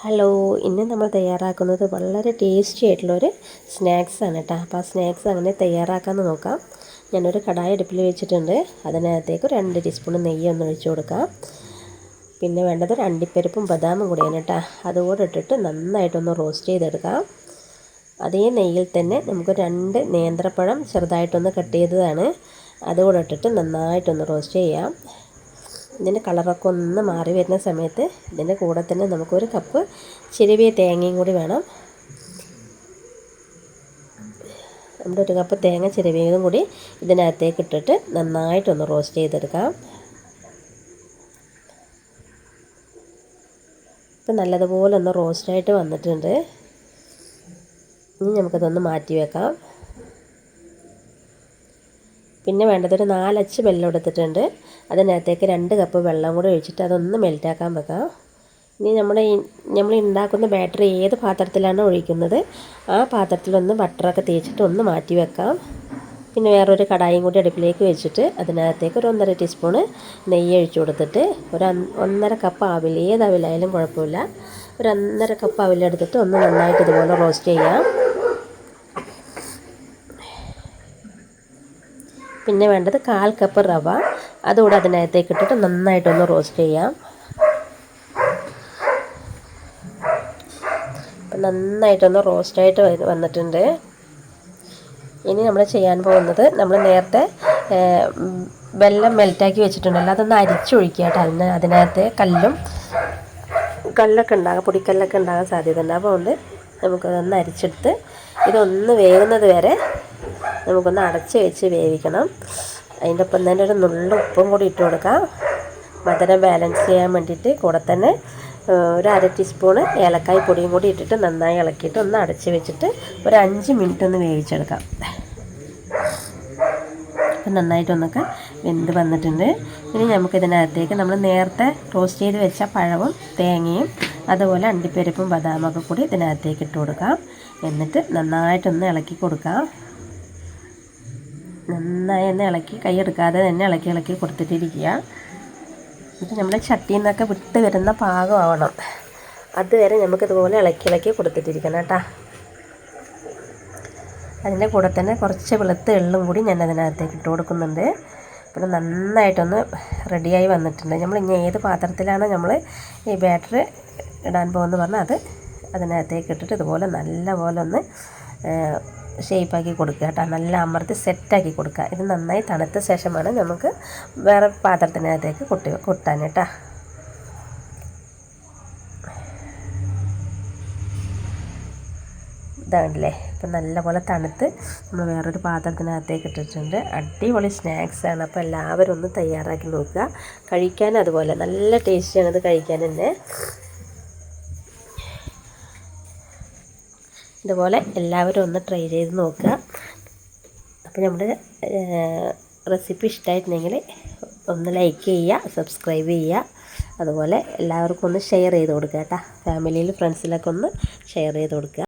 Hello, ഇന്ന് നമ്മൾ തയ്യാറാക്കുന്നത് വളരെ ടേസ്റ്റി ആയിട്ടുള്ളൊരു സ്നാക്സാണ് കേട്ടോ. അപ്പോൾ ആ സ്നാക്സ് അങ്ങനെ തയ്യാറാക്കാമെന്ന് നോക്കാം. ഞാനൊരു കടായി അടുപ്പിൽ വെച്ചിട്ടുണ്ട്. അതിനകത്തേക്ക് 2 ടീസ്പൂൺ നെയ്യ് ഒന്ന് ഒഴിച്ചു കൊടുക്കാം. പിന്നെ വേണ്ടത് ഒരു അണ്ടിപ്പരിപ്പും ബദാമും കൂടിയാണ് കേട്ടോ. അതുകൂടെ ഇട്ടിട്ട് നന്നായിട്ടൊന്ന് റോസ്റ്റ് ചെയ്തെടുക്കാം. അതേ നെയ്യിൽ തന്നെ നമുക്ക് 2 നേന്ത്രപ്പഴം ചെറുതായിട്ടൊന്ന് കട്ട് ചെയ്തതാണ്. അതുകൂടെ ഇട്ടിട്ട് നന്നായിട്ടൊന്ന് റോസ്റ്റ് ചെയ്യാം. ഇതിൻ്റെ കളറൊക്കെ ഒന്ന് മാറി വരുന്ന സമയത്ത് ഇതിൻ്റെ കൂടെ തന്നെ നമുക്കൊരു കപ്പ് ചിരവിയ തേങ്ങയും കൂടി വേണം. നമ്മുടെ ഒരു കപ്പ് തേങ്ങ ചിരവിയതും കൂടി ഇതിനകത്തേക്ക് ഇട്ടിട്ട് നന്നായിട്ടൊന്ന് റോസ്റ്റ് ചെയ്തെടുക്കാം. ഇപ്പം നല്ലതുപോലെ ഒന്ന് റോസ്റ്റായിട്ട് വന്നിട്ടുണ്ട്. ഇനി നമുക്കതൊന്ന് മാറ്റി വെക്കാം. പിന്നെ വേണ്ടത് ഒരു 4 അച്ച് വെള്ളം എടുത്തിട്ടുണ്ട്. അതിനകത്തേക്ക് 2 കപ്പ് വെള്ളം കൂടി ഒഴിച്ചിട്ട് അതൊന്ന് മെൽറ്റാക്കാൻ വെക്കാം. ഇനി നമ്മൾ ഉണ്ടാക്കുന്ന ബാറ്ററി ഏത് പാത്രത്തിലാണ് ഒഴിക്കുന്നത് ആ പാത്രത്തിലൊന്ന് ബട്ടറൊക്കെ തേച്ചിട്ട് ഒന്ന് മാറ്റി വെക്കാം. പിന്നെ വേറൊരു കടായും കൂടി അടുപ്പിലേക്ക് വെച്ചിട്ട് അതിനകത്തേക്ക് ഒരു 1.5 ടീസ്പൂണ് നെയ്യ് ഒഴിച്ചു കൊടുത്തിട്ട് ഒരു 1.5 കപ്പ് അവിൽ, ഏത് അവിലായാലും കുഴപ്പമില്ല, ഒരു 1.5 കപ്പ് അവിലെടുത്തിട്ട് ഒന്ന് നന്നായിട്ട് ഇതുപോലെ റോസ്റ്റ് ചെയ്യാം. പിന്നെ വേണ്ടത് 1/4 കപ്പ് റവ, അതുകൂടെ അതിനകത്തേക്ക് ഇട്ടിട്ട് നന്നായിട്ടൊന്ന് റോസ്റ്റ് ചെയ്യാം. അപ്പം നന്നായിട്ടൊന്ന് റോസ്റ്റായിട്ട് വന്നിട്ടുണ്ട്. ഇനി നമ്മൾ ചെയ്യാൻ പോകുന്നത്, നമ്മൾ നേരത്തെ വെള്ളം മെൽറ്റാക്കി വെച്ചിട്ടുണ്ടല്ലോ, അതൊന്ന് അരിച്ചൊഴിക്കുക കേട്ടോ. അതിനകത്ത് കല്ലൊക്കെ ഉണ്ടാകാം, പൊടിക്കല്ലൊക്കെ ഉണ്ടാകാൻ സാധ്യത ഉണ്ട്. അപ്പോൾ അതുകൊണ്ട് നമുക്കതൊന്ന് അരിച്ചെടുത്ത് ഇതൊന്ന് വേകുന്നത് വരെ നമുക്കൊന്ന് അടച്ച് വെച്ച് വേവിക്കണം. അതിൻ്റെ ഒപ്പം തന്നെ ഒരു നുള്ളു ഉപ്പും കൂടി ഇട്ട് കൊടുക്കാം, മധുരം ബാലൻസ് ചെയ്യാൻ വേണ്ടിയിട്ട്. കൂടെ തന്നെ ഒരു 1/2 ടീസ്പൂണ് ഏലക്കായ് പൊടിയും കൂടി ഇട്ടിട്ട് നന്നായി ഇളക്കിയിട്ട് ഒന്ന് അടച്ച് വെച്ചിട്ട് ഒരു 5 മിനിറ്റ് ഒന്ന് വേവിച്ചെടുക്കാം. അപ്പം നന്നായിട്ടൊന്നൊക്കെ വെന്ത് വന്നിട്ടുണ്ട്. ഇനി നമുക്കിതിനകത്തേക്ക് നമ്മൾ നേരത്തെ റോസ്റ്റ് ചെയ്ത് വെച്ച പഴവും തേങ്ങയും അതുപോലെ അണ്ടിപ്പരിപ്പും ബദാമൊക്കെ കൂടി ഇതിനകത്തേക്ക് ഇട്ട് കൊടുക്കാം. എന്നിട്ട് നന്നായിട്ടൊന്ന് ഇളക്കി കൊടുക്കാം. നന്നായി ഒന്ന് ഇളക്കി, കൈയെടുക്കാതെ തന്നെ ഇളക്കി കൊടുത്തിട്ടിരിക്കുക. എന്നിട്ട് നമ്മൾ ചട്ടിയിൽ നിന്നൊക്കെ വിട്ട് വരുന്ന പാകമാവണം, അതുവരെ നമുക്കിതുപോലെ ഇളക്കി കൊടുത്തിട്ടിരിക്കണം കേട്ടോ. അതിൻ്റെ കൂടെ തന്നെ കുറച്ച് വെളുത്ത എള്ളും കൂടി ഞാൻ അതിനകത്തേക്ക് ഇട്ട് കൊടുക്കുന്നുണ്ട്. പിന്നെ നന്നായിട്ടൊന്ന് റെഡിയായി വന്നിട്ടുണ്ട്. നമ്മൾ ഇനി ഏത് പാത്രത്തിലാണ് നമ്മൾ ഈ ബാറ്റർ ഇടാൻ പോകുന്നത് പറഞ്ഞാൽ അത് അതിനകത്തേക്ക് ഇട്ടിട്ട് ഇതുപോലെ നല്ല പോലെ ഒന്ന് ഷേപ്പാക്കി കൊടുക്കുക കേട്ടോ. നല്ല അമർത്തി സെറ്റാക്കി കൊടുക്കുക. ഇത് നന്നായി തണുത്ത ശേഷമാണ് നമുക്ക് വേറെ പാത്രത്തിനകത്തേക്ക് കൊട്ടാൻ കേട്ടോ. ഇതാണല്ലേ, ഇപ്പം നല്ലപോലെ തണുത്ത് നമ്മൾ വേറൊരു പാത്രത്തിനകത്തേക്ക് ഇട്ടിട്ടുണ്ട്. അടിപൊളി സ്നാക്സാണ്. അപ്പോൾ എല്ലാവരും ഒന്ന് തയ്യാറാക്കി നോക്കുക. കഴിക്കാൻ അതുപോലെ നല്ല ടേസ്റ്റിയാണ് ഇത് കഴിക്കാൻ തന്നെ. ഇതുപോലെ എല്ലാവരും ഒന്ന് ട്രൈ ചെയ്ത് നോക്കുക. അപ്പോൾ നമ്മുടെ റെസിപ്പി ഇഷ്ടമായിട്ടുണ്ടെങ്കിൽ ഒന്ന് ലൈക്ക് ചെയ്യുക, സബ്സ്ക്രൈബ് ചെയ്യുക. അതുപോലെ എല്ലാവർക്കും ഒന്ന് ഷെയർ ചെയ്ത് കൊടുക്കുക കേട്ടോ. ഫാമിലിയിൽ ഫ്രണ്ട്സിലൊക്കെ ഒന്ന് ഷെയർ ചെയ്ത് കൊടുക്കുക.